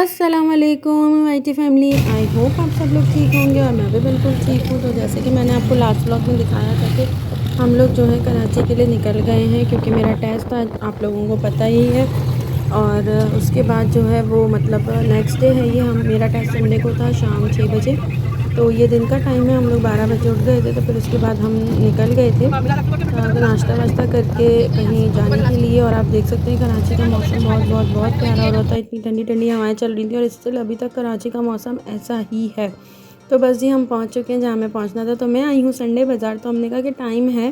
अस्सलाम वालेकुम YT family. I hope आप सब लोग ठीक होंगे और मैं भी बिल्कुल ठीक हूँ। तो जैसे कि मैंने आपको लास्ट व्लॉग में दिखाया था कि हम लोग जो है कराची के लिए निकल गए हैं, क्योंकि मेरा टेस्ट था, आप लोगों को पता ही है। और उसके बाद जो है वो मतलब नेक्स्ट डे है ये, हम मेरा टेस्ट संडे को था शाम 6 बजे। तो ये दिन का टाइम है, हम लोग 12 बजे उठ गए थे। तो फिर उसके बाद हम निकल गए थे तो नाश्ता वाश्ता करके कहीं जाने के लिए। और आप देख सकते हैं कराची का मौसम बहुत बहुत बहुत प्यारा हो रहा था, इतनी ठंडी ठंडी हवाएं चल रही थी और इससे अभी तक कराची का मौसम ऐसा ही है। तो बस जी हम पहुंच चुके हैं जहाँ हमें पहुंचना था। तो मैं आई हूँ संडे बाज़ार। तो हमने कहा कि टाइम है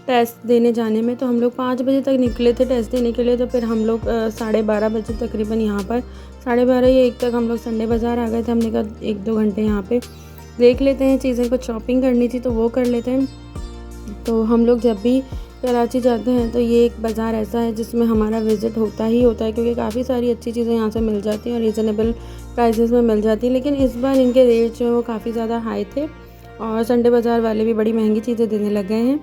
टेस्ट देने जाने में, तो हम लोग 5 बजे तक निकले थे टेस्ट देने के लिए। तो फिर हम लोग 12:30 बजे तकरीबन यहाँ पर 12:30 या 1 तक हम लोग संडे बाज़ार आ गए थे। हमने कहा 1-2 घंटे यहाँ पे देख लेते हैं, चीज़ें कुछ शॉपिंग करनी थी तो वो कर लेते हैं। तो हम लोग जब भी कराची जाते हैं तो ये एक बाज़ार ऐसा है जिसमें हमारा विज़िट होता ही होता है, क्योंकि काफ़ी सारी अच्छी चीज़ें यहाँ से मिल जाती हैं और रीज़नेबल प्राइसेस में मिल जाती हैं। लेकिन इस बार इनके रेट जो है वो काफ़ी ज़्यादा हाई थे और संडे बाज़ार वाले भी बड़ी महंगी चीज़ें देने लग गए हैं।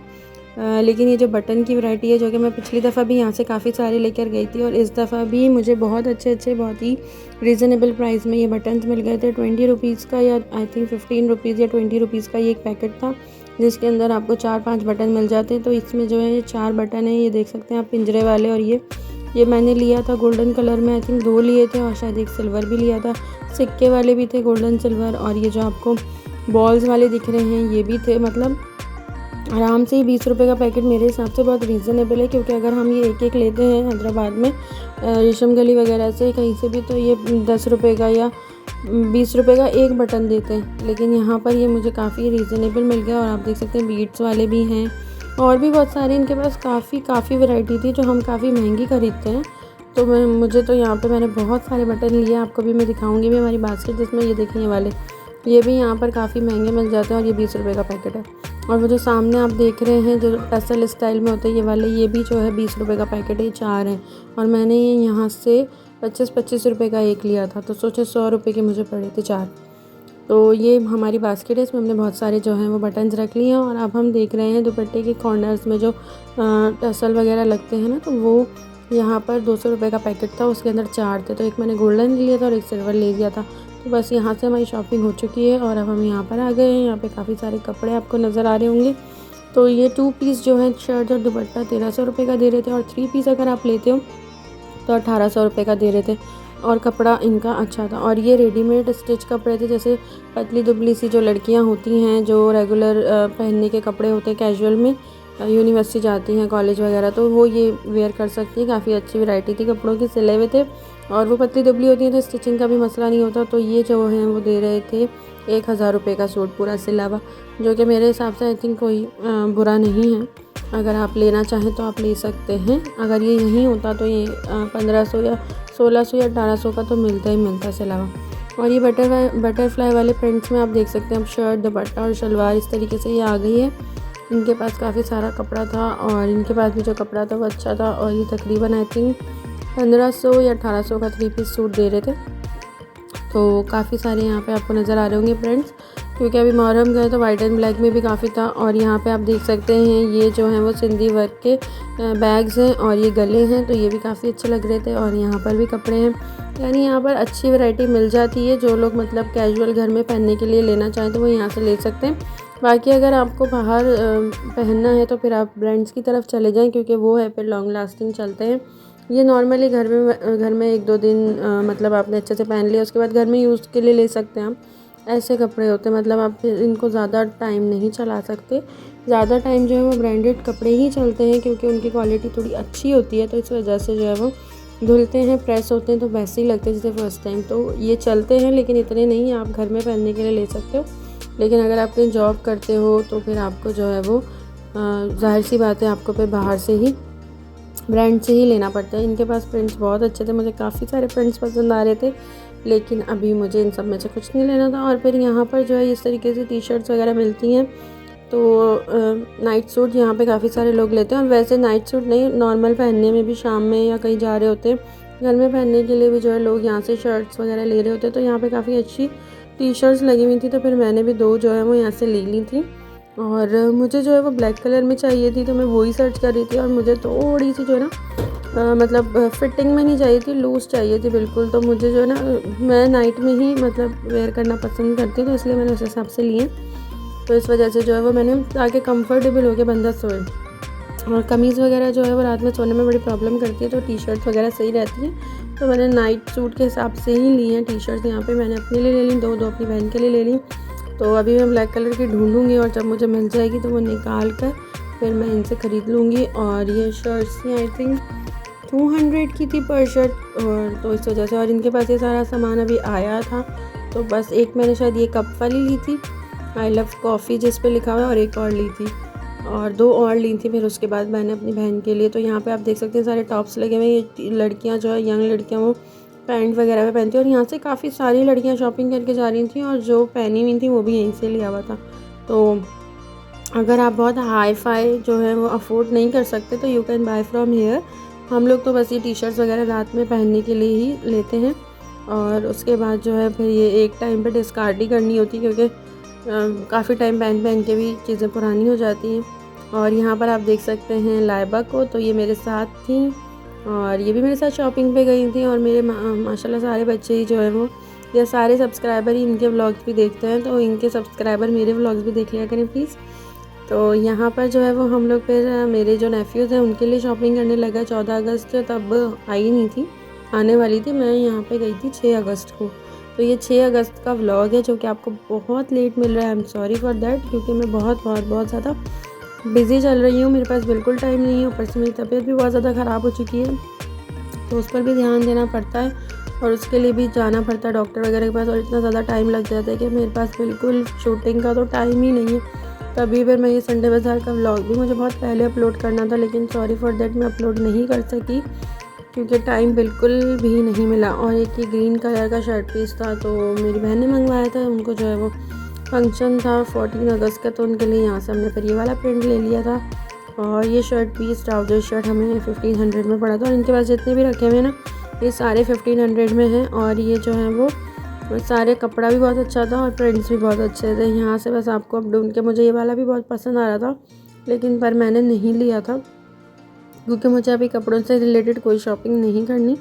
लेकिन ये जो बटन की वैरायटी है, जो कि मैं पिछली दफ़ा भी यहाँ से काफ़ी सारे लेकर गई थी और इस दफ़ा भी मुझे बहुत अच्छे बहुत ही रीज़नेबल प्राइस में ये बटन्स मिल गए थे। 20 रुपीज़ का या आई थिंक 15 रुपीज़ या 20 रुपीज़ का ये एक पैकेट था, जिसके अंदर आपको 4-5 बटन मिल जाते हैं। तो इसमें जो है ये 4 बटन है, ये देख सकते हैं आप पिंजरे वाले। और ये मैंने लिया था गोल्डन कलर में, आई थिंक 2 लिए थे और शायद एक सिल्वर भी लिया था। सिक्के वाले भी थे गोल्डन सिल्वर, और ये जो आपको बॉल्स वाले दिख रहे हैं ये भी थे। मतलब आराम से ही 20 रुपये का पैकेट मेरे हिसाब से बहुत रीज़नेबल है, क्योंकि अगर हम ये एक लेते हैं हैदराबाद में रेशम गली वगैरह से कहीं से भी, तो ये 10 रुपये का या 20 रुपये का एक बटन देते हैं। लेकिन यहाँ पर ये मुझे काफ़ी रीज़नेबल मिल गया। और आप देख सकते हैं बीट्स वाले भी हैं और भी बहुत सारे इनके पास काफ़ी वैरायटी थी जो हम काफ़ी महंगी खरीदते हैं। तो मुझे तो यहाँ पे मैंने बहुत सारे बटन लिए, आपको भी मैं दिखाऊंगी भी हमारी बास्केट, जिसमें ये देखें ये वाले, ये भी यहाँ पर काफ़ी महंगे मिल जाते हैं और ये 20 रुपये का पैकेट है। और वो जो सामने आप देख रहे हैं जो टसल स्टाइल में होते हैं ये वाले, ये भी जो है 20 रुपये का पैकेट है, ये 4 हैं। और मैंने ये यहाँ से 25-25 रुपये का एक लिया था, तो सोचे 100 रुपये के मुझे पड़े थे 4। तो ये हमारी बास्केट है, इसमें हमने बहुत सारे जो हैं वो बटन्स रख लिए हैं। और अब हम देख रहे हैं दुपट्टे के कॉर्नर्स में जो टसल वगैरह लगते हैं ना, तो वो यहाँ पर 200 रुपये का पैकेट था, उसके अंदर 4 थे। तो एक मैंने गोल्डन लिया था और एक सिल्वर ले लिया था। तो बस यहाँ से हमारी शॉपिंग हो चुकी है और अब हम यहाँ पर आ गए हैं। यहाँ पे काफ़ी सारे कपड़े आपको नज़र आ रहे होंगे। तो ये 2 पीस जो है शर्ट और दुपट्टा 1300 रुपये का दे रहे थे, और 3 पीस अगर आप लेते हो तो 1800 रुपये का दे रहे थे। और कपड़ा इनका अच्छा था। और ये रेडीमेड स्टिच कपड़े थे, जैसे पतली दुबली सी जो लड़कियाँ होती हैं जो रेगुलर पहनने के कपड़े होते हैं कैजुअल में, यूनिवर्सिटी जाती हैं कॉलेज वगैरह, तो वो ये वेयर कर सकती हैं। काफ़ी अच्छी वैरायटी थी कपड़ों की, सिले हुए थे और वो पतली दुबली होती हैं तो स्टिचिंग का भी मसला नहीं होता। तो ये जो है वो दे रहे थे 1000 रुपये का सूट पूरा सिला हुआ, जो कि मेरे हिसाब से आई थिंक कोई बुरा नहीं है। अगर आप लेना चाहें तो आप ले सकते हैं। अगर ये यहीं होता तो ये 1500 या 1600 या 1800 का तो मिलता ही मिलता सिला हुआ। और ये बटरफ्लाई वाले प्रिंट्स में आप देख सकते हैं, अब शर्ट दुपट्टा और शलवार इस तरीके से ये आ गई है। इनके पास काफ़ी सारा कपड़ा था और इनके पास भी जो कपड़ा था वो अच्छा था। और ये तकरीबन आई थिंक 1500 या 1800 का 3 पीस सूट दे रहे थे। तो काफ़ी सारे यहाँ पे आपको नज़र आ रहे होंगे प्रिंट्स, क्योंकि अभी मुहर्रम गए तो वाइट एंड ब्लैक में भी काफ़ी था। और यहाँ पे आप देख सकते हैं ये जो हैं वो सिंधी वर्क के बैग्स हैं और ये गले हैं, तो ये भी काफ़ी अच्छे लग रहे थे। और यहाँ पर भी कपड़े हैं, यानी यहाँ पर अच्छी वैरायटी मिल जाती है। जो लोग मतलब कैजुअल घर में पहनने के लिए लेना चाहें तो वो यहाँ से ले सकते हैं। बाकी अगर आपको बाहर पहनना है तो फिर आप ब्रांड्स की तरफ चले जाएँ, क्योंकि वो है फिर लॉन्ग लास्टिंग चलते हैं। ये नॉर्मली घर में 1-2 दिन मतलब आपने अच्छे से पहन लिया, उसके बाद घर में यूज़ के लिए ले सकते हैं आप। ऐसे कपड़े होते हैं, मतलब आप इनको ज़्यादा टाइम नहीं चला सकते। ज़्यादा टाइम जो है वो ब्रांडेड कपड़े ही चलते हैं, क्योंकि उनकी क्वालिटी थोड़ी अच्छी होती है। तो इस वजह से जो है वो धुलते हैं, प्रेस होते हैं तो वैसे ही लगते हैं जैसे फर्स्ट टाइम। तो ये चलते हैं, लेकिन इतने नहीं, आप घर में पहनने के लिए ले सकते हो। लेकिन अगर आप कहीं जॉब करते हो तो फिर आपको जो है वो ज़ाहिर सी बात है आपको फिर बाहर से ही ब्रांड से ही लेना पड़ता है। इनके पास प्रिंट्स बहुत अच्छे थे, मुझे काफ़ी सारे प्रिंट्स पसंद आ रहे थे, लेकिन अभी मुझे इन सब में से कुछ नहीं लेना था। और फिर यहाँ पर जो है इस तरीके से टी शर्ट्स वगैरह मिलती हैं। तो नाइट सूट यहाँ पे काफ़ी सारे लोग लेते हैं। और वैसे नाइट सूट नहीं, नॉर्मल पहनने में भी शाम में या कहीं जा रहे होते हैं, घर में पहनने के लिए भी जो है लोग यहाँ से शर्ट्स वगैरह ले रहे होते हैं। तो यहाँ पे काफ़ी अच्छी टी शर्ट्स लगी हुई थी, तो फिर मैंने भी 2 जो है वो यहाँ से ले ली थी। और मुझे जो है वो ब्लैक कलर में चाहिए थी, तो मैं वही सर्च कर रही थी। और मुझे थोड़ी सी जो है ना मतलब फिटिंग में नहीं चाहिए थी, लूज़ चाहिए थी बिल्कुल। तो मुझे जो है ना, मैं नाइट में ही मतलब वेयर करना पसंद करती हूँ, तो इसलिए मैंने उस हिसाब से लिए। तो इस वजह से जो है वो मैंने, ताकि कंफर्टेबल हो के बंदा सोए। और कमीज़ वगैरह जो है वो रात में सोने में बड़ी प्रॉब्लम करती है, तो टी शर्ट वगैरह सही रहती है। तो मैंने नाइट सूट के हिसाब से ही ली हैं टी शर्ट्स। यहाँ पे मैंने अपने लिए ले ली, दो अपनी बहन के लिए ले ली। तो अभी मैं ब्लैक कलर की ढूंढूंगी और जब मुझे मिल जाएगी तो वो निकाल कर फिर मैं इनसे ख़रीद लूँगी। और ये शर्ट्स थी आई थिंक 200 की थी पर शर्ट, और तो इस वजह से, और इनके पास ये सारा सामान अभी आया था। तो बस एक मैंने शायद ये कप वाली ली थी, आई लव कॉफ़ी जिस पे लिखा हुआ है, और एक और ली थी, और दो और ली थी फिर उसके बाद मैंने अपनी बहन के लिए। तो यहाँ पे आप देख सकते हैं सारे टॉप्स लगे हुए हैं। ये लड़कियाँ जो है, यंग लड़कियाँ, वो पैंट वगैरह पे पहनती हैं, और यहाँ से काफ़ी सारी लड़कियाँ शॉपिंग करके जा रही थी, और जो पहनी हुई थी वो भी यहीं से लिया हुआ था। तो अगर आप बहुत हाई फाई जो है वो अफोर्ड नहीं कर सकते तो you can buy from here. हम लोग तो बस ये टी शर्ट्स वगैरह रात में पहनने के लिए ही लेते हैं, और उसके बाद जो है फिर ये एक टाइम पे डिस्कार्ड ही करनी होती है, क्योंकि काफ़ी टाइम पहन के भी चीज़ें पुरानी हो जाती हैं। और यहाँ पर आप देख सकते हैं लाइबा को, तो ये मेरे साथ थी और ये भी मेरे साथ शॉपिंग पे गई थी। और मेरे माशाल्लाह सारे बच्चे ही जो है वो, या सारे सब्सक्राइबर ही इनके व्लॉग्स भी देखते हैं, तो इनके सब्सक्राइबर मेरे व्लॉग्स भी देख लिया करें प्लीज़। तो यहाँ पर जो है वो हम लोग फिर मेरे जो नेफ्यूज़ हैं उनके लिए शॉपिंग करने लगा। 14 अगस्त तब आई नहीं थी, आने वाली थी। मैं यहाँ पे गई थी 6 अगस्त को। तो ये 6 अगस्त का व्लॉग है जो कि आपको बहुत लेट मिल रहा है। I am sorry for that, क्योंकि मैं बहुत ज़्यादा बिज़ी चल रही हूँ, मेरे पास बिल्कुल टाइम नहीं है। ऊपर से मेरी तबीयत भी बहुत ज़्यादा ख़राब हो चुकी है, तो उस पर भी ध्यान देना पड़ता है, और उसके लिए भी जाना पड़ता है डॉक्टर वगैरह के पास, और इतना ज़्यादा टाइम लग जाता है कि मेरे पास बिल्कुल शूटिंग का तो टाइम ही नहीं है। तभी फिर मैं ये संडे बाज़ार का व्लॉग भी मुझे बहुत पहले अपलोड करना था, लेकिन सॉरी फॉर दैट मैं अपलोड नहीं कर सकी, क्योंकि टाइम बिल्कुल भी नहीं मिला। और एक ये ग्रीन कलर का शर्ट पीस था, तो मेरी बहन ने मंगवाया था, उनको जो है वो फंक्शन था 14 अगस्त का, तो उनके लिए यहाँ से हमने फिर ये वाला प्रिंट ले लिया था। और ये शर्ट पीस ट्राउज़र शर्ट हमें 1500 में पड़ा था, और इनके पास जितने भी रखे हुए हैं ना, ये सारे 1500 में हैं। और ये जो है वो सारे कपड़ा भी बहुत अच्छा था और प्रिंट्स भी बहुत अच्छे थे। यहाँ से बस आपको अब ढूंढ के, मुझे ये वाला भी बहुत पसंद आ रहा था, लेकिन पर मैंने नहीं लिया था, क्योंकि मुझे अभी कपड़ों से रिलेटेड कोई शॉपिंग नहीं करनी,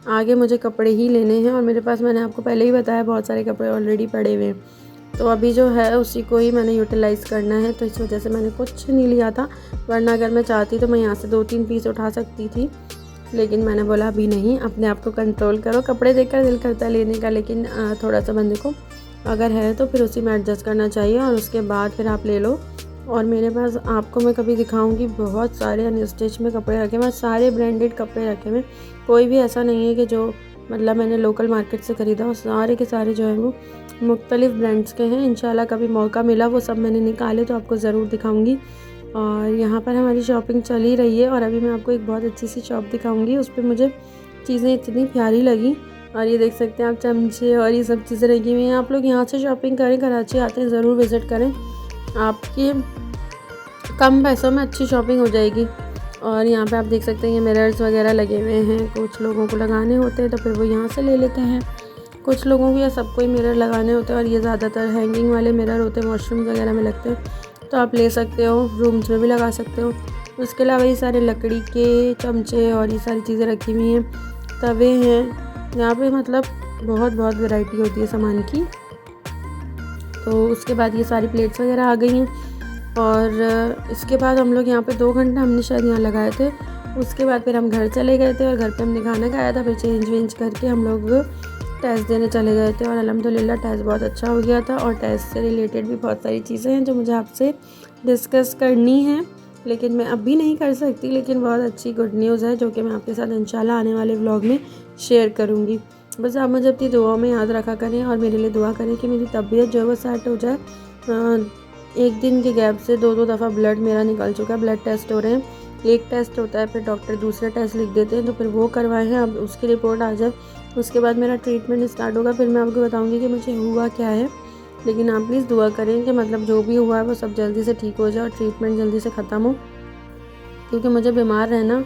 आगे मुझे कपड़े ही लेने हैं। और मेरे पास, मैंने आपको पहले ही बताया, बहुत सारे कपड़े ऑलरेडी पड़े हुए हैं, तो अभी जो है उसी को ही मैंने यूटिलाइज़ करना है। तो इस वजह से मैंने कुछ नहीं लिया था, वरना अगर मैं चाहती तो मैं यहाँ से 2-3 पीस उठा सकती थी, लेकिन मैंने बोला अभी नहीं, अपने आप को कंट्रोल करो। कपड़े देखकर दिल करता है लेने का, लेकिन थोड़ा सा बंदे को अगर है तो फिर उसी में एडजस्ट करना चाहिए, और उसके बाद फिर आप ले लो। और मेरे पास, आपको मैं कभी दिखाऊंगी, बहुत सारे अनस्टिच में कपड़े रखे हुए, सारे ब्रांडेड कपड़े रखे हुए, कोई भी ऐसा नहीं है कि जो मतलब मैंने लोकल मार्केट से ख़रीदा हो। सारे के सारे जो है वो मुख्तलिफ़ ब्रांड्स के हैं। इंशाल्लाह कभी मौका मिला वो सब मैंने निकाले तो आपको ज़रूर दिखाऊंगी। और यहाँ पर हमारी शॉपिंग चल ही रही है, और अभी मैं आपको एक बहुत अच्छी सी शॉप दिखाऊंगी, उस पर मुझे चीज़ें इतनी प्यारी लगी। और ये देख सकते हैं आप, चमचे और ये सब चीज़ें रखी हुई हैं। आप लोग यहाँ से शॉपिंग करें, कराची आते हैं ज़रूर विज़िट करें, आपकी कम पैसों में अच्छी शॉपिंग हो जाएगी। और यहाँ पे आप देख सकते हैं ये मिरर्स वगैरह लगे हुए हैं, कुछ लोगों को लगाने होते हैं तो फिर वो यहाँ से ले लेते हैं, कुछ लोगों को या सबको ही मिरर लगाने होते हैं। और ये ज़्यादातर हैंगिंग वाले मिरर होते हैं, वॉशरूम वगैरह में लगते हैं, तो आप ले सकते हो, रूम्स में भी लगा सकते हो। उसके अलावा ये सारे लकड़ी के चमचे और ये सारी चीज़ें रखी हुई हैं, तवे हैं यहाँ पे, मतलब बहुत वैरायटी होती है सामान की। तो उसके बाद ये सारी प्लेट्स वगैरह आ गई हैं। और इसके बाद हम लोग यहाँ पे 2 घंटे हमने शायद यहाँ लगाए थे। उसके बाद फिर हम घर चले गए थे, और घर पे हमने खाना खाया था, फिर चेंज वेंज करके हम लोग टेस्ट देने चले गए थे। और अल्हम्दुलिल्लाह टेस्ट बहुत अच्छा हो गया था, और टेस्ट से रिलेटेड भी बहुत सारी चीज़ें हैं जो मुझे आपसे डिस्कस करनी है, लेकिन मैं अभी नहीं कर सकती। लेकिन बहुत अच्छी गुड न्यूज़ है जो कि मैं आपके साथ इंशाल्लाह आने वाले व्लॉग में शेयर करूँगी। बस आप मुझे अपनी दुआओं में याद रखा करें, और मेरे लिए दुआ करें कि मेरी तबीयत जो है वो सेट हो जाए। एक दिन के गैप से 2 दफ़ा ब्लड मेरा निकल चुका है, ब्लड टेस्ट हो रहे हैं। एक टेस्ट होता है, फिर डॉक्टर दूसरे टेस्ट लिख देते हैं, तो फिर वो करवाए हैं। अब उसकी रिपोर्ट आ जाए, उसके बाद मेरा ट्रीटमेंट स्टार्ट होगा, फिर मैं आपको बताऊंगी कि मुझे हुआ क्या है। लेकिन आप प्लीज़ दुआ करें कि मतलब जो भी हुआ है वो सब जल्दी से ठीक हो जाए और ट्रीटमेंट जल्दी से ख़त्म हो, क्योंकि मुझे बीमार रहना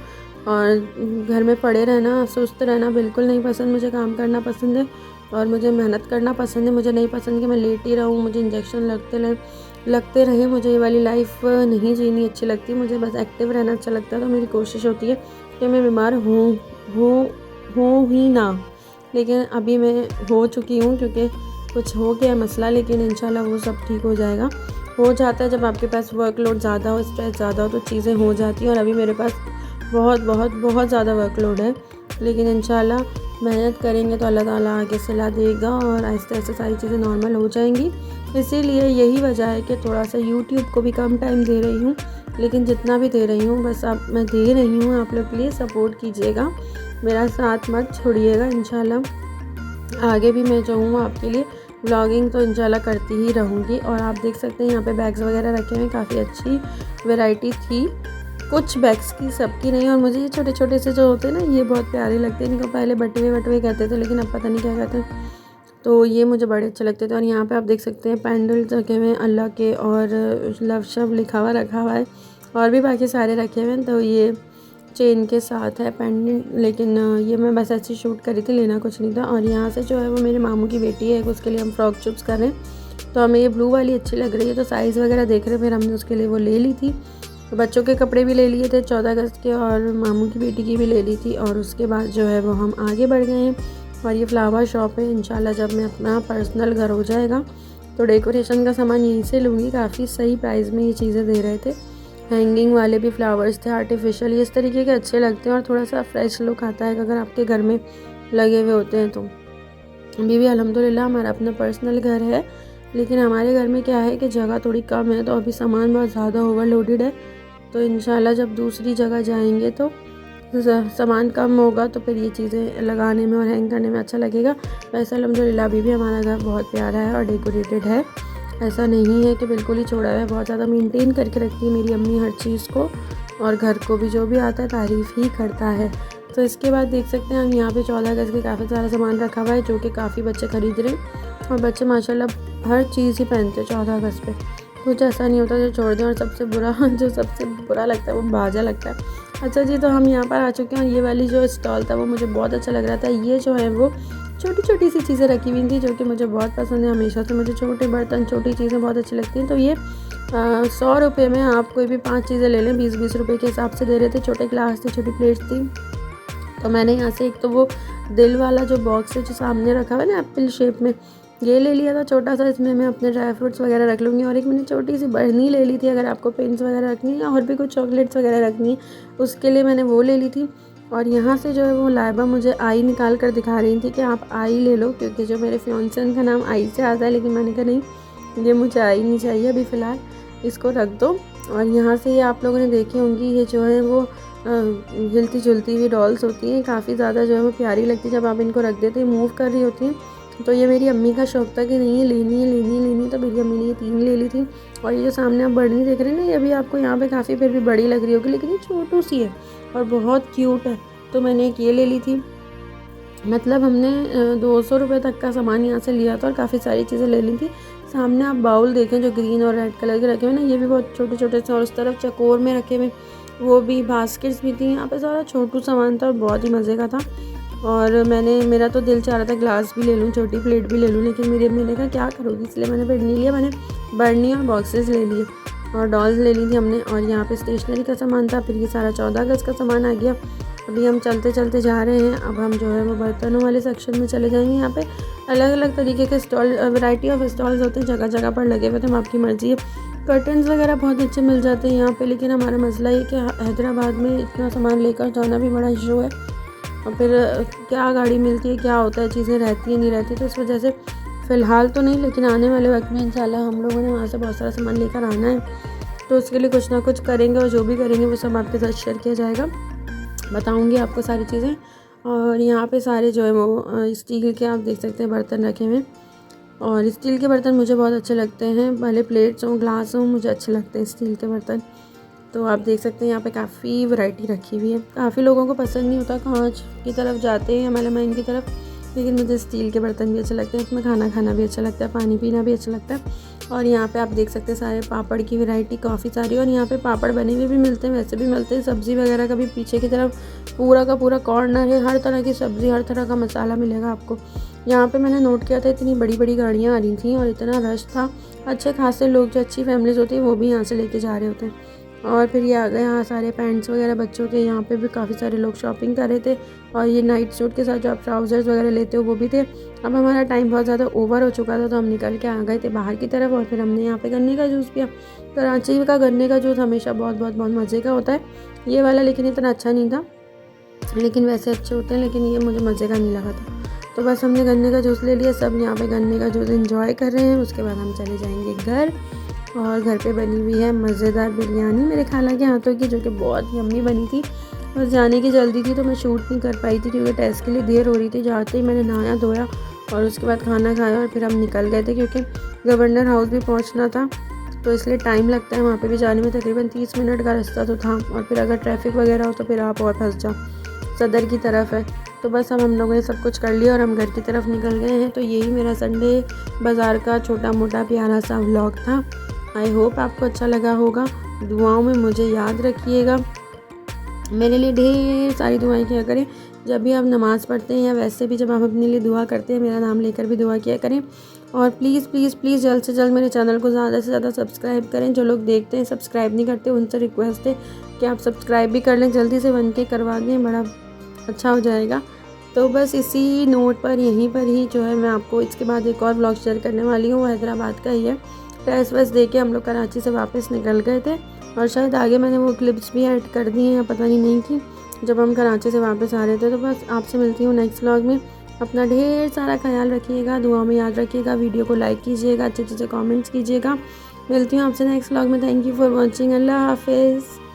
और घर में पड़े रहना, सुस्त रहना बिल्कुल नहीं पसंद। मुझे काम करना पसंद है और मुझे मेहनत करना पसंद है। मुझे नहीं पसंद कि मैं लेटी रहूँ, मुझे इंजेक्शन लगते रहे। मुझे ये वाली लाइफ नहीं जीनी अच्छी लगती। मुझे बस एक्टिव रहना अच्छा लगता है। तो मेरी कोशिश होती है कि मैं बीमार हूँ ही ना, लेकिन अभी मैं हो चुकी हूँ क्योंकि कुछ हो गया मसला, लेकिन इंशाल्लाह वो सब ठीक हो जाएगा। हो जाता है जब आपके पास वर्कलोड ज़्यादा हो, स्ट्रेस ज़्यादा हो, तो चीज़ें हो जाती हैं। और अभी मेरे पास बहुत बहुत बहुत ज़्यादा वर्कलोड है, लेकिन इंशाल्लाह मेहनत करेंगे तो अल्लाह ताला आगे सलाह देगा और आहिस्ता आहिस्ता सारी चीज़ें नॉर्मल हो जाएंगी। इसीलिए यही वजह है कि थोड़ा सा यूट्यूब को भी कम टाइम दे रही हूँ, लेकिन जितना भी दे रही हूँ बस अब मैं दे रही हूँ। आप लोग प्लीज़ सपोर्ट कीजिएगा, मेरा साथ मत छोड़िएगा। इंशाल्लाह आगे भी मैं जो हूँ आपके लिए व्लॉगिंग तो इंशाल्लाह करती ही रहूँगी। और आप देख सकते हैं यहाँ पे बैग्स वगैरह रखे हुए हैं, काफ़ी अच्छी वैरायटी थी कुछ बैग्स की, सबकी नहीं। और मुझे ये छोटे छोटे से जो होते हैं ना, ये बहुत प्यारे लगते हैं। इनको पहले बटुए कहते थे, लेकिन अब पता नहीं क्या कहते हैं। तो ये मुझे बड़े अच्छे लगते थे। और यहाँ पे आप देख सकते हैं पैंडल्स रखे हुए हैं अल्लाह के, और लव शव लिखा हुआ रखा हुआ है, और भी बाकी सारे रखे हुए हैं। तो ये चेन के साथ है पेंडेंट, लेकिन ये मैं बस ऐसे शूट करी थी, लेना कुछ नहीं था। और यहाँ से जो है वो मेरे मामू की बेटी है, उसके लिए हम फ्रॉक चूज़ कर रहे हैं। तो हमें ये ब्लू वाली अच्छी लग रही है, तो साइज़ वगैरह देख रहे, फिर हमने उसके लिए वो ले ली थी। तो बच्चों के कपड़े भी ले लिए थे 14 अगस्त के, और मामू की बेटी की भी ले ली थी। और उसके बाद जो है वो हम आगे बढ़ गए हैं। और ये फ्लावर शॉप है। इंशाल्लाह जब मैं अपना पर्सनल घर हो जाएगा तो डेकोरेशन का सामान यहीं से लूँगी। काफ़ी सही प्राइस में ये चीज़ें दे रहे थे। हैंगिंग वाले भी फ्लावर्स थे आर्टिफिशियल, इस तरीके के अच्छे लगते हैं और थोड़ा सा फ्रेश लुक आता है अगर आपके घर में लगे हुए होते हैं। तो अभी भी अल्हम्दुलिल्लाह हमारा अपना पर्सनल घर है, लेकिन हमारे घर में क्या है कि जगह थोड़ी कम है, तो अभी सामान बहुत ज़्यादा ओवरलोडेड है। तो इंशाल्लाह जब दूसरी जगह जाएंगे तो सामान कम होगा, तो फिर ये चीज़ें लगाने में और हैंग करने में अच्छा लगेगा। वैसे अल्हम्दुलिल्लाह अभी भी हमारा घर बहुत प्यारा है और डेकोरेटेड है। ऐसा नहीं है कि बिल्कुल ही छोड़ा है, बहुत ज़्यादा मेंटेन करके रखती है मेरी अम्मी हर चीज़ को, और घर को भी जो भी आता है तारीफ़ ही करता है। तो इसके बाद देख सकते हैं हम यहाँ पे 14 अगस्त के काफ़ी सारा सामान रखा हुआ है, जो कि काफ़ी बच्चे ख़रीद रहे हैं। और बच्चे माशाल्लाह हर चीज़ ही पहनते हैं 14 अगस्त पे, कुछ ऐसा नहीं होता जो छोड़ दें। और सबसे बुरा लगता है वो बाजा लगता है। अच्छा जी, तो हम यहाँ पर आ चुके हैं। ये वाली जो स्टॉल था वो मुझे बहुत अच्छा लग रहा था। ये जो है वो छोटी छोटी सी चीज़ें रखी हुई थी, जो कि मुझे बहुत पसंद है। हमेशा से मुझे छोटे बर्तन, छोटी चीज़ें बहुत अच्छी लगती हैं। तो ये 100 रुपये में आप कोई भी 5 चीज़ें ले लें, 20-20 रुपये के हिसाब से दे रहे थे। छोटे ग्लास थे, छोटी प्लेट्स थी। तो मैंने यहाँ से एक तो वो दिल वाला जो बॉक्स है जो सामने रखा हुआ है ना एप्पल शेप में, ये ले लिया था छोटा सा। इसमें मैं अपने ड्राई फ्रूट्स वगैरह रख लूँगी। और एक मैंने छोटी सी बर्नी ले ली थी, अगर आपको पेन्स वगैरह रखनी है और भी कुछ चॉकलेट्स वगैरह रखनी है उसके लिए मैंने वो ले ली थी। और यहाँ से जो है वो लाइबा मुझे आई निकाल कर दिखा रही थी कि आप आई ले लो, क्योंकि जो मेरे फियांसे उनका नाम आई से आता है। लेकिन मैंने कहा नहीं, ये मुझे आई नहीं चाहिए अभी फ़िलहाल, इसको रख दो। और यहाँ से ये आप लोगों ने देखी होंगी, ये जो है वो हिलती जुलती हुई डॉल्स होती हैं, काफ़ी ज़्यादा जो है वो प्यारी लगती है। जब आप इनको रख देते हैं मूव कर रही होती हैं। तो ये मेरी अम्मी का शौक़ था कि नहीं ये लेनी है, तो मेरी अम्मी ने ये 3 ले ली थी। और ये जो सामने आप बर्नी देख रहे हैं ना, ये अभी आपको यहाँ पे काफ़ी फिर भी बड़ी लग रही होगी, लेकिन ये छोटू सी है और बहुत क्यूट है। तो मैंने एक ये ले ली थी। मतलब हमने 200 रुपये तक का सामान यहाँ से लिया था और काफ़ी सारी चीज़ें ले ली थी। सामने आप बाउल देखें जो ग्रीन और रेड कलर के रखे हुए ना, ये भी बहुत छोटे छोटे से, और उस तरफ चकोर में रखे हुए वो भी, बास्केट्स भी थी। यहाँ पे सारा छोटू सामान था और बहुत ही मज़े का था। और मेरा तो दिल चाह रहा था ग्लास भी ले लूँ, छोटी प्लेट भी ले लूँ, लेकिन मेरी अम्मी ने कहा क्या करोगी, इसलिए मैंने फिर नहीं लिया। मैंने बर्नी और बॉक्सेस ले लिए और डॉल्स ले ली थी हमने। और यहाँ पे स्टेशनरी का सामान था। फिर ये सारा 14 अगस्त का सामान आ गया। अभी हम चलते चलते जा रहे हैं। अब हम जो है वो बर्तनों वाले सेक्शन में चले जाएंगे। यहाँ पे अलग अलग तरीके के स्टॉल, वैरायटी ऑफ स्टॉल्स होते हैं, जगह जगह पर लगे हुए थे। आपकी मर्ज़ी है। कर्टन्स वगैरह बहुत अच्छे मिल जाते हैं यहाँ पे, लेकिन हमारा मसला ये कि हैदराबाद में इतना सामान लेकर जाना भी बड़ा इशू है। और फिर क्या गाड़ी मिलती है, क्या होता है, चीज़ें रहती हैं नहीं रहती, तो इस वजह से फ़िलहाल तो नहीं, लेकिन आने वाले वक्त में इंशाल्लाह हम लोगों ने वहाँ से बहुत सारा सामान लेकर आना है। तो उसके लिए कुछ ना कुछ करेंगे, और जो भी करेंगे वो सब आपके साथ शेयर किया जाएगा, बताऊँगी आपको सारी चीज़ें। और यहाँ पे सारे जो है वो स्टील के आप देख सकते हैं बर्तन रखे हुए हैं। और स्टील के बर्तन मुझे बहुत अच्छे लगते हैं, भले प्लेट्स हों, ग्लास हों, मुझे अच्छे लगते हैं स्टील के बर्तन। तो आप देख सकते हैं यहाँ पे काफ़ी वैरायटी रखी हुई है। काफ़ी लोगों को पसंद नहीं होता, कांच की तरफ जाते हैं या मेलामाइन की तरफ, लेकिन मुझे स्टील के बर्तन भी अच्छे लगते हैं, इसमें खाना खाना भी अच्छा लगता है, पानी पीना भी अच्छा लगता है। और यहाँ पे आप देख सकते हैं सारे पापड़ की वैरायटी काफ़ी सारी, और यहाँ पे पापड़ बने हुए भी मिलते हैं, वैसे भी मिलते हैं। सब्ज़ी वगैरह का भी पीछे की तरफ पूरा का पूरा कॉर्नर है, हर तरह की सब्ज़ी, हर तरह का मसाला मिलेगा आपको। यहाँ पे मैंने नोट किया था इतनी बड़ी बड़ी गाड़ियाँ आ रही थी और इतना रश था, अच्छे खासे लोग जो अच्छी फैमिलीज़ होती हैं वो भी यहाँ से लेके जा रहे होते हैं। और फिर ये आ गए यहाँ सारे पैंट्स वगैरह बच्चों के, यहाँ पे भी काफ़ी सारे लोग शॉपिंग कर रहे थे। और ये नाइट सूट के साथ जो आप ट्राउज़र्स वगैरह लेते हो वो भी थे। अब हमारा टाइम बहुत ज़्यादा ओवर हो चुका था तो हम निकल के आ गए थे बाहर की तरफ, और फिर हमने यहाँ पे गन्ने का जूस पिया। कराची का गन्ने का जूस हमेशा बहुत बहुत बहुत मज़े का होता है, ये वाला लेकिन इतना अच्छा नहीं था, लेकिन वैसे अच्छे होते हैं, लेकिन ये मुझे मज़े का नहीं लगा था। तो बस हमने गन्ने का जूस ले लिया, सब यहाँ पे गन्ने का जूस एंजॉय कर रहे हैं। उसके बाद हम चले जाएंगे घर, और घर पे बनी हुई है मज़ेदार बिरयानी मेरे खाला के हाथों की, जो कि बहुत यम्मी बनी थी। बस जाने की जल्दी थी तो मैं शूट नहीं कर पाई थी क्योंकि टेस्ट के लिए देर हो रही थी। जाते ही मैंने नहाया धोया और उसके बाद खाना खाया और फिर हम निकल गए थे, क्योंकि गवर्नर हाउस भी पहुँचना था तो इसलिए टाइम लगता है वहाँ पे भी जाने में, तकरीबन 30 मिनट का रास्ता तो था। और फिर अगर ट्रैफिक वगैरह हो तो फिर आप और फंस जाओ, सदर की तरफ है। तो बस अब हम लोगों ने सब कुछ कर लिया और हम घर की तरफ निकल गए हैं। तो यही मेरा संडे बाज़ार का छोटा मोटा प्यारा सा व्लॉग था। आई होप आपको अच्छा लगा होगा। दुआओं में मुझे याद रखिएगा, मेरे लिए ढेर सारी दुआएं किया करें। जब भी आप नमाज़ पढ़ते हैं या वैसे भी जब आप अपने लिए दुआ करते हैं, मेरा नाम लेकर भी दुआ किया करें। और प्लीज़ प्लीज़ प्लीज़ जल्द से जल्द मेरे चैनल को ज़्यादा से ज़्यादा सब्सक्राइब करें। जो लोग देखते हैं सब्सक्राइब नहीं करते, उनसे रिक्वेस्ट है कि आप सब्सक्राइब भी कर लें, जल्दी से 1K करवा दें, बड़ा अच्छा हो जाएगा। तो बस इसी नोट पर यहीं पर ही जो है मैं आपको इसके बाद एक और व्लॉग शेयर करने वाली हूँ, हैदराबाद का ही है। टेस्ट वेस्ट दे के हम लोग कराची से वापस निकल गए थे, और शायद आगे मैंने वो क्लिप्स भी ऐड कर दी हैं या पता नहीं की, जब हम कराची से वापस आ रहे थे। तो बस आपसे मिलती हूँ नेक्स्ट व्लॉग में। अपना ढेर सारा ख्याल रखिएगा, दुआ में याद रखिएगा, वीडियो को लाइक कीजिएगा, अच्छे अच्छे कमेंट्स कीजिएगा। मिलती हूँ आपसे नेक्स्ट व्लॉग में। Thank you for watching. अल्लाह हाफिज़।